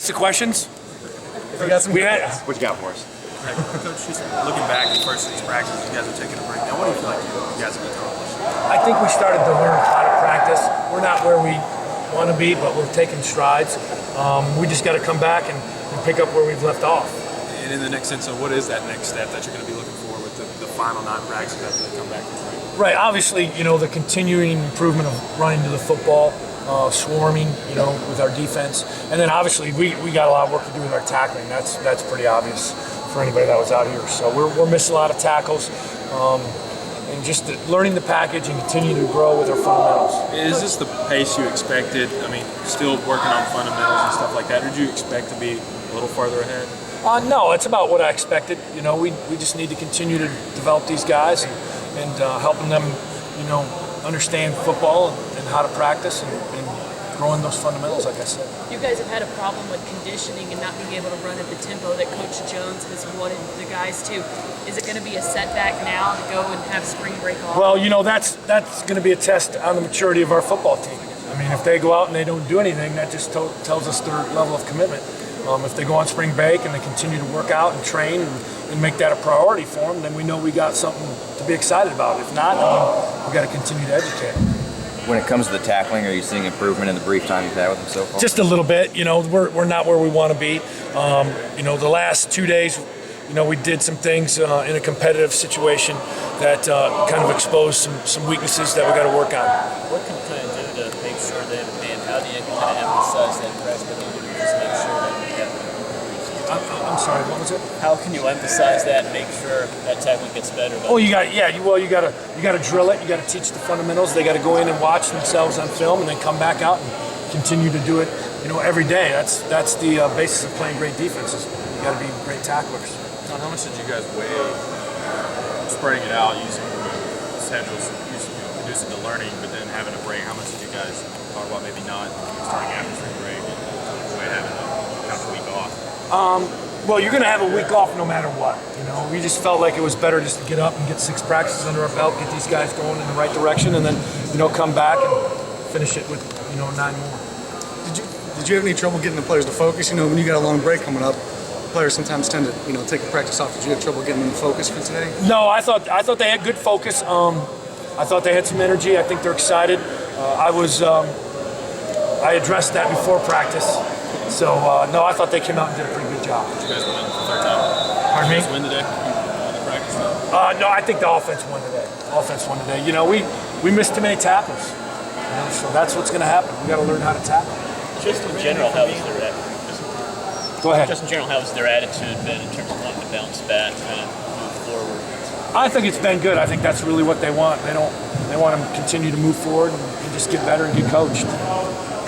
the questions. If you got some, what What you got for us? Coach, just looking back at first these practices, you guys are taking a break now. What do you feel like you guys have accomplished? I think we started to learn how to practice. We're not where we want to be, but we're taking strides. We just got to come back and pick up where we've left off. And in the next sense, what is that next step that you're going to be looking for with the final 9 practices after they come back from break? Right, obviously, the continuing improvement of running to the football, swarming, with our defense. And then obviously we got a lot of work to do with our tackling. That's pretty obvious for anybody that was out here. So we're missing a lot of tackles. And just learning the package and continuing to grow with our fundamentals. Is this the pace you expected? I mean, still working on fundamentals and stuff like that. Or did you expect to be a little farther ahead? No, it's about what I expected. We just need to continue to develop these guys and helping them, understand football and how to practice and growing those fundamentals, like I said. You guys have had a problem with conditioning and not being able to run at the tempo that Coach Jones has wanted the guys to. Is it going to be a setback now to go and have spring break off? Well, that's going to be a test on the maturity of our football team. I mean, if they go out and they don't do anything, that just tells us their level of commitment. If they go on spring break and they continue to work out and train and make that a priority for them, then we know we got something to be excited about. If not, we got to continue to educate them. When it comes to the tackling, are you seeing improvement in the brief time you've had with them so far? Just a little bit. We're not where we want to be. The last 2 days, we did some things in a competitive situation that kind of exposed some weaknesses that we got to work on. What can you kind of do to make sure that, and how do you kind of emphasize that press, but you just make sure that you have I'm sorry, what was it? How can you emphasize that and make sure that tackling gets better? Oh, you got to drill it. You got to teach the fundamentals. They got to go in and watch themselves on film, and then come back out and continue to do it. Every day. That's the basis of playing great defenses. You got to be great tacklers. John, how much did you guys weigh spreading it out, using schedules, reducing the learning, but then having a break? How much did you guys talk about maybe not starting after spring break and having a week off? Well, you're going to have a week off no matter what. We just felt like it was better just to get up and get 6 practices under our belt, get these guys going in the right direction, and then come back and finish it with 9 more. did you have any trouble getting the players to focus? When you got a long break coming up, players sometimes tend to take a practice off. Did you have trouble getting them to focus for today? No, I thought they had good focus. I thought they had some energy. I think they're excited. I addressed that before practice. So, no, I thought they came out and did a pretty good job. Did you guys win for the third time? Pardon me? Did you guys win today? The practice? No, I think the offense won today. We missed too many tackles. So that's what's going to happen. We got to learn how to tackle. Just in general, how was their attitude? Go ahead. Just in general, how has their attitude been in terms of wanting to bounce back, trying to move forward? I think it's been good. I think that's really what they want. They want to continue to move forward and just get better and get coached.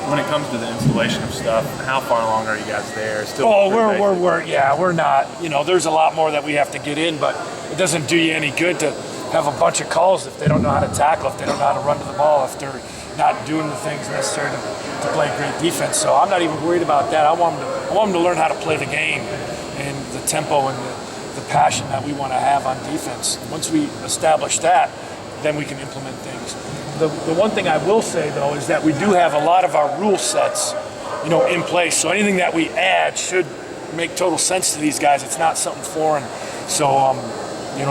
When it comes to the installation of stuff, how far along are you guys there? We're not. There's a lot more that we have to get in, but it doesn't do you any good to have a bunch of calls if they don't know how to tackle, if they don't know how to run to the ball, if they're not doing the things necessary to play great defense. So I'm not even worried about that. I want them to learn how to play the game and the tempo and the passion that we want to have on defense. Once we establish that, then we can implement things. The one thing I will say, though, is that we do have a lot of our rule sets, in place. So anything that we add should make total sense to these guys. It's not something foreign. So,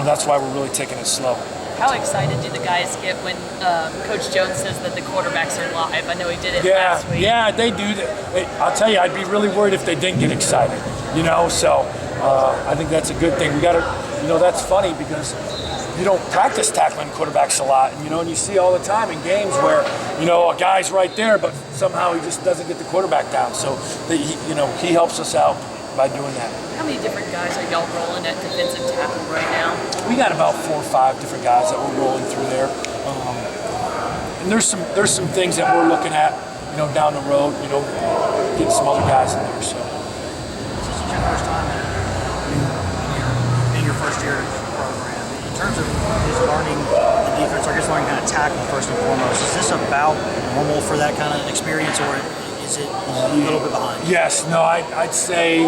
that's why we're really taking it slow. How excited do the guys get when Coach Jones says that the quarterbacks are live? I know he did it last week. Yeah, they do. I'll tell you, I'd be really worried if they didn't get excited. So I think that's a good thing. We got to, that's funny because you don't practice tackling quarterbacks a lot, and you see all the time in games where a guy's right there, but somehow he just doesn't get the quarterback down. So he helps us out by doing that. How many different guys are y'all rolling at defensive tackle right now? We got about 4 or 5 different guys that we're rolling through there, and there's some things that we're looking at, down the road, getting some other guys in there. So This is your first time in your first year program. In terms of his learning the defense, or just learning how to tackle first and foremost, is this about normal for that kind of experience, or is it a little bit behind? Yes, no, I'd say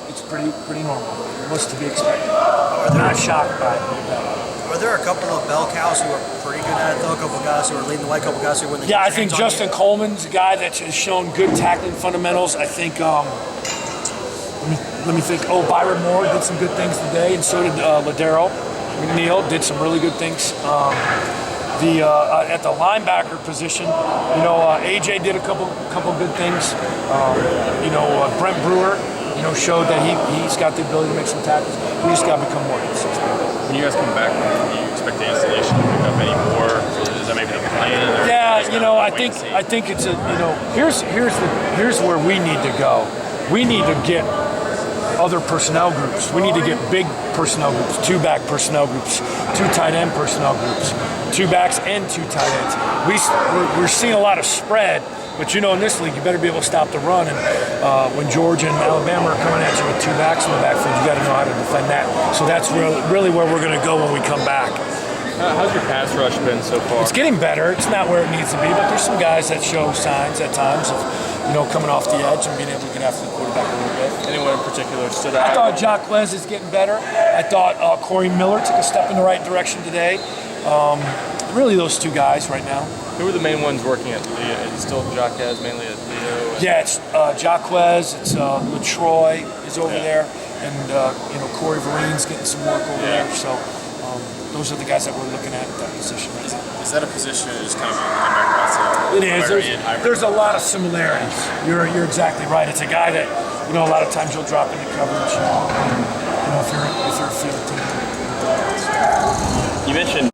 it's pretty normal. What's to be expected. I'm not shocked by it. Are there a couple of bell cows who are pretty good at it, though? A couple of guys who are leading the way, a couple of guys who, when they Yeah, get I think hands on Justin you- Coleman's a guy that has shown good tackling fundamentals. I think, let me think. Oh, Byron Moore did some good things today, and so did Ladero McNeil did some really good things. At the linebacker position, AJ did a couple good things. Brent Brewer, showed that he's got the ability to make some tackles. We just got to become more consistent. When you guys come back, do you expect the installation to pick up any more? Is that maybe the plan? Or Yeah, you guys kinda I wait think and see? I think it's here's where we need to go. We need to get other personnel groups. We need to get big personnel groups, 2-back personnel groups, 2 tight end personnel groups, 2 backs and 2 tight ends. We're seeing a lot of spread, but in this league, you better be able to stop the run. And when Georgia and Alabama are coming at you with 2 backs in the backfield, you got to know how to defend that. So that's really where we're going to go when we come back. How's your pass rush been so far? It's getting better. It's not where it needs to be, but there's some guys that show signs at times of, coming off the edge and being able to get after the quarterback a little bit. Anyone in particular stood out? I thought Jacquez is getting better. I thought Corey Miller took a step in the right direction today. Really, those 2 guys right now. Who are the main ones working at Leo? Is it still Jancek mainly at Leo? Yeah, it's Jacquez. It's LaTroy is over there, and Corey Verine's getting some work over there. So those are the guys that we're looking at that position. Is that a position that is kind of a linebacker also? It is. There's a lot of similarities. You're exactly right. It's a guy that a lot of times you'll drop into coverage. If you're a field team. You mentioned